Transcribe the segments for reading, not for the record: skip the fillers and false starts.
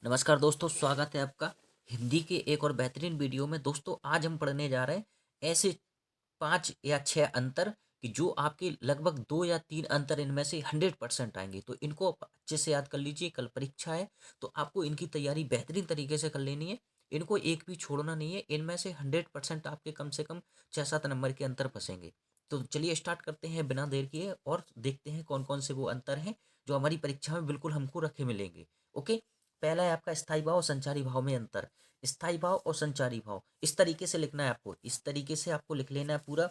नमस्कार दोस्तों, स्वागत है आपका हिंदी के एक और बेहतरीन वीडियो में। दोस्तों, आज हम पढ़ने जा रहे हैं ऐसे 5 या 6 अंतर कि जो आपके लगभग 2 या 3 अंतर इनमें से 100% आएंगे। तो इनको आप अच्छे से याद कर लीजिए। कल परीक्षा है तो आपको इनकी तैयारी बेहतरीन तरीके से कर लेनी है। इनको एक भी छोड़ना नहीं है। इनमें से 100% आपके कम से कम 6-7 नंबर के अंतर फंसेंगे। तो चलिए स्टार्ट करते हैं बिना देर किए और देखते हैं कौन कौन से वो अंतर हैं जो हमारी परीक्षा में बिल्कुल हमको रखे मिलेंगे। ओके। पहला है आपका स्थायी भाव और संचारी भाव में अंतर। स्थायी भाव और संचारी भाव इस तरीके से लिखना है आपको, इस तरीके से आपको लिख लेना है पूरा।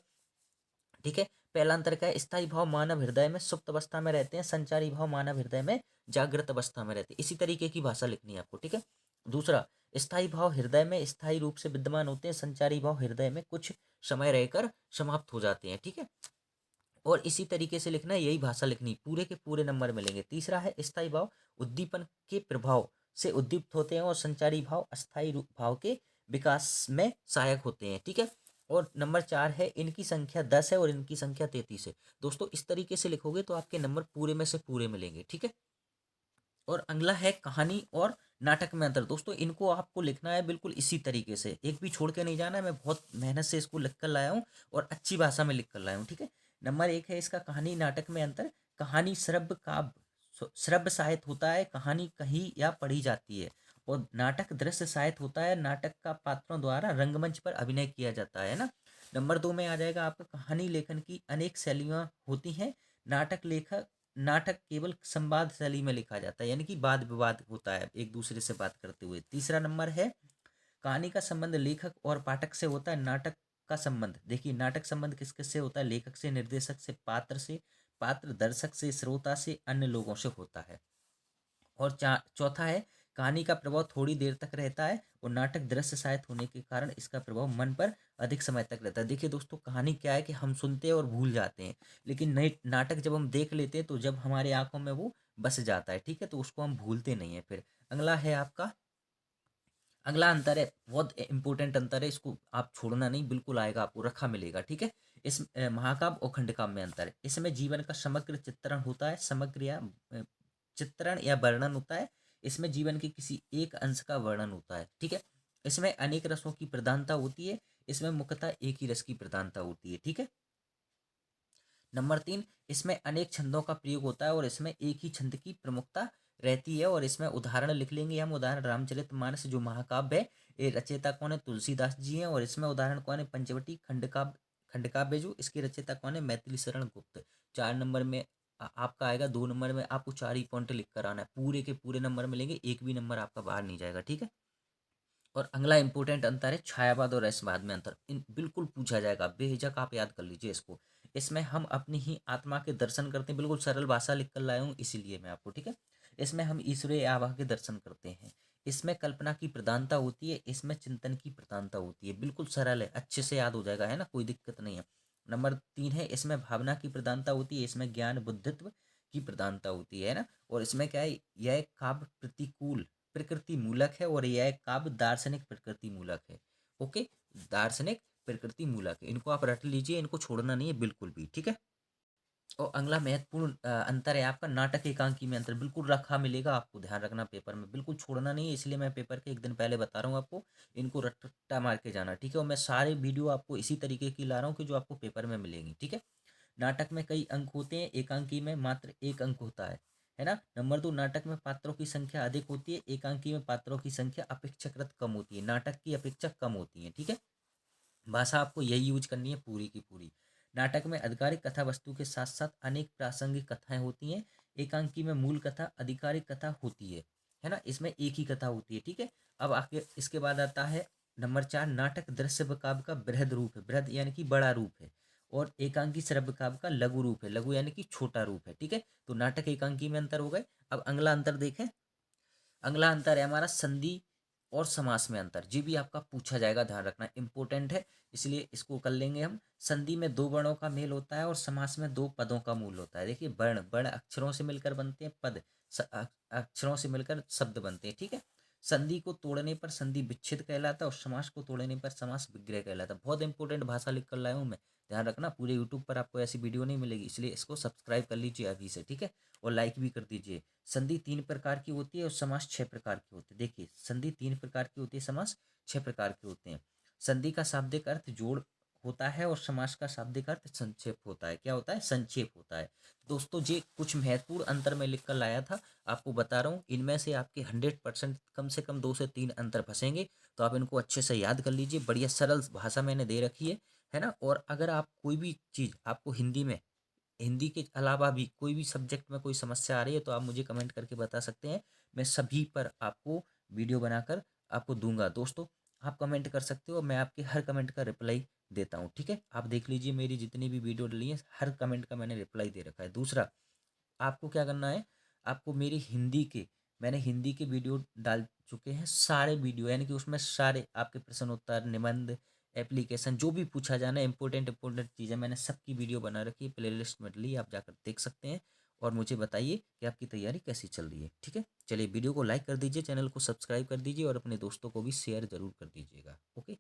ठीक है। पहला अंतर क्या है? स्थायी भाव मानव हृदय में सुप्त अवस्था में रहते हैं, संचारी भाव मानव हृदय में जागृत अवस्था में रहते हैं। इसी तरीके की भाषा लिखनी है आपको। ठीक है। दूसरा, स्थायी भाव हृदय में स्थायी रूप से विद्यमान होते हैं, संचारी भाव हृदय में कुछ समय रहकर समाप्त हो जाते हैं। ठीक है। और इसी तरीके से लिखना है, यही भाषा लिखनी, पूरे के पूरे नंबर मिलेंगे। तीसरा है स्थायी भाव उद्दीपन के प्रभाव से उद्दीप्त होते हैं और संचारी भाव अस्थायी भाव के विकास में सहायक होते हैं। ठीक है। और नंबर 4 है, इनकी संख्या 10 है और इनकी संख्या 33 है। दोस्तों, इस तरीके से लिखोगे तो आपके नंबर पूरे में से पूरे मिलेंगे। ठीक है। और अगला है कहानी और नाटक में अंतर। दोस्तों, इनको आपको लिखना है बिल्कुल इसी तरीके से, एक भी छोड़ के नहीं जाना है। मैं बहुत मेहनत से इसको लिख कर लाया हूँ और अच्छी भाषा में लिख कर लाया हूँ। ठीक है। नंबर 1 है इसका कहानी नाटक में अंतर। कहानी श्रव्य काव्य श्रव्य साहित्य होता है, कहानी कही या पढ़ी जाती है। और नाटक दृश्य साहित्य होता है, नाटक का पात्रों द्वारा रंगमंच पर अभिनय किया जाता है ना। नंबर 2 में आ जाएगा आपका कहानी लेखन की अनेक शैलियाँ होती हैं। नाटक केवल संवाद शैली में लिखा जाता है, यानी कि वाद विवाद होता है एक दूसरे से बात करते हुए। तीसरा नंबर है, कहानी का संबंध लेखक और पाठक से होता है। नाटक का संबंध, देखिए, नाटक संबंध किस किस से होता है? लेखक से, निर्देशक से, पात्र से, पात्र दर्शक से, श्रोता से, अन्य लोगों से होता है। और चौथा है, कहानी का प्रभाव थोड़ी देर तक रहता है और नाटक दृश्य साहित्य होने के कारण इसका प्रभाव मन पर अधिक समय तक रहता है। देखिए दोस्तों, कहानी क्या है कि हम सुनते हैं और भूल जाते हैं, लेकिन नए नाटक जब हम देख लेते हैं तो जब हमारे आंखों में वो बस जाता है। ठीक है। तो उसको हम भूलते नहीं है फिर। अगला है आपका, अगला अंतर है, बहुत इंपॉर्टेंट अंतर है, इसको आप छोड़ना नहीं, बिल्कुल आएगा, आपको रखा मिलेगा। ठीक है। इस महाकाव्य और खंडकाव्य में अंतर है। इसमें जीवन का समग्र चित्रण होता है, समग्र या चित्रण या वर्णन होता है। इसमें जीवन के किसी एक अंश का वर्णन होता है। ठीक है। इसमें अनेक रसों की प्रधानता होती है, इसमें मुख्यतः एक ही रस की प्रधानता होती है। ठीक है। नंबर 3, इसमें अनेक छंदों का प्रयोग होता है और इसमें एक ही छंद की प्रमुखता रहती है। और इसमें उदाहरण लिख लेंगे हम। उदाहरण रामचरितमानस जो महाकाव्य है, ये रचयिता कौन है? तुलसीदास जी हैं। और इसमें उदाहरण कौन है? पंचवटी खंडकाव्य जो इसके रचयिता कौन है? मैथिली शरण गुप्त। 4 नंबर में आपका आएगा। 2 नंबर में आपको 4 ही पॉइंट लिख कर आना है, पूरे के पूरे नंबर मिलेंगे, एक भी नंबर आपका बाहर नहीं जाएगा। ठीक है। और अगला इंपॉर्टेंट अंतर है छायावाद और रसवाद में अंतर। इन बिल्कुल पूछा जाएगा, बेझिझक आप याद कर लीजिए इसको। इसमें हम अपनी ही आत्मा के दर्शन करते हैं, बिल्कुल सरल भाषा लिख कर लाया हूँ इसीलिए मैं आपको। ठीक है। इसमें हम ईश्वरीय आभा के दर्शन करते हैं। इसमें कल्पना की प्रधानता होती है, इसमें चिंतन की प्रधानता होती है। बिल्कुल सरल है, अच्छे से याद हो जाएगा, है ना, कोई दिक्कत नहीं है। नंबर 3 है, इसमें भावना की प्रधानता होती है, इसमें ज्ञान बुद्धित्व की प्रधानता होती है ना। और इसमें क्या है? यह काव्य प्रतिकूल प्रकृति मूलक है और यह काव्य दार्शनिक प्रकृति मूलक है। ओके। दार्शनिक प्रकृति मूलक है, इनको आप रट लीजिए, इनको छोड़ना नहीं है बिल्कुल भी। ठीक है। और अगला महत्वपूर्ण अंतर है आपका नाटक एकांकी में अंतर। बिल्कुल रखा मिलेगा, आपको ध्यान रखना, पेपर में बिल्कुल छोड़ना नहीं है, इसलिए मैं पेपर के एक दिन पहले बता रहा हूँ आपको। इनको रट्टा मार के जाना। ठीक है। और मैं सारे वीडियो आपको इसी तरीके की ला रहा हूँ कि जो आपको पेपर में मिलेंगी। ठीक है। नाटक में कई अंक होते हैं, एकांकी में मात्र एक अंक होता है ना। नंबर 2, नाटक में पात्रों की संख्या अधिक होती है, एकांकी में पात्रों की संख्या अपेक्षाकृत कम होती है, नाटक की अपेक्षा कम होती है। ठीक है। भाषा आपको यही यूज करनी है पूरी की पूरी। नाटक में आधिकारिक कथा वस्तु के साथ साथ अनेक प्रासंगिक कथाएं होती हैं, एकांकी में मूल कथा आधिकारिक कथा होती है ना, इसमें एक ही कथा होती है। ठीक है। अब आगे इसके बाद आता है नंबर 4, नाटक दृश्य काव्य का बृहद रूप है, बृहद यानी कि बड़ा रूप है, और एकांकी श्रव्य काव्य का लघु रूप है, लघु यानी कि छोटा रूप है। ठीक है। तो नाटक एकांकी में अंतर हो गए। अब अगला अंतर देखें। अगला अंतर है हमारा संधि और समास में अंतर। जी भी आपका पूछा जाएगा, ध्यान रखना, इंपॉर्टेंट है, इसलिए इसको कर लेंगे हम। संधि में दो वर्णों का मेल होता है और समास में दो पदों का मूल होता है। देखिए, वर्ण वर्ण अक्षरों से मिलकर बनते हैं, पद अक्षरों से मिलकर शब्द बनते हैं। ठीक है। संधि को तोड़ने पर संधि विच्छेद कहलाता है और समास को तोड़ने पर समास विग्रह कहलाता है। बहुत इंपॉर्टेंट भाषा लिख कर लाया हूँ मैं, ध्यान रखना। पूरे यूट्यूब पर आपको ऐसी वीडियो नहीं मिलेगी, इसलिए इसको सब्सक्राइब कर लीजिए अभी से, ठीक है, और लाइक भी कर दीजिए। संधि 3 प्रकार की होती है और समास 6 प्रकार के होते हैं। देखिए, संधि 3 प्रकार की होती है, समास 6 प्रकार के होते हैं। संधि का शाब्दिक अर्थ जोड़ होता है और समास का शाब्दिक अर्थ संक्षेप होता है। क्या होता है? संक्षेप होता है। दोस्तों, ये कुछ महत्वपूर्ण अंतर मैं लिख कर लाया था, आपको बता रहा हूँ। इनमें से आपके 100% कम से कम 2 से 3 अंतर फंसेंगे, तो आप इनको अच्छे से याद कर लीजिए। बढ़िया सरल भाषा मैंने दे रखी है ना। और अगर आप कोई भी चीज़ आपको हिंदी में, हिंदी के अलावा भी कोई भी सब्जेक्ट में कोई समस्या आ रही है, तो आप मुझे कमेंट करके बता सकते हैं। मैं सभी पर आपको वीडियो बनाकर आपको दूंगा। दोस्तों, आप कमेंट कर सकते हो, मैं आपके हर कमेंट का रिप्लाई देता हूँ, ठीक है। आप देख लीजिए, मेरी जितनी भी वीडियो डली है, हर कमेंट का मैंने रिप्लाई दे रखा है। दूसरा, आपको क्या करना है, आपको मेरी हिंदी के, मैंने हिंदी के वीडियो डाल चुके हैं सारे वीडियो, यानी कि उसमें सारे आपके प्रश्न उत्तर, निबंध, एप्लीकेशन, जो भी पूछा जाना है, इंपॉर्टेंट इंपॉर्टेंट चीज़ें मैंने सबकी वीडियो बना रखी है, प्ले लिस्ट में डली, आप जाकर देख सकते हैं। और मुझे बताइए कि आपकी तैयारी कैसी चल रही है, ठीक है। चलिए, वीडियो को लाइक कर दीजिए, चैनल को सब्सक्राइब कर दीजिए और अपने दोस्तों को भी शेयर जरूर कर दीजिएगा। ओके।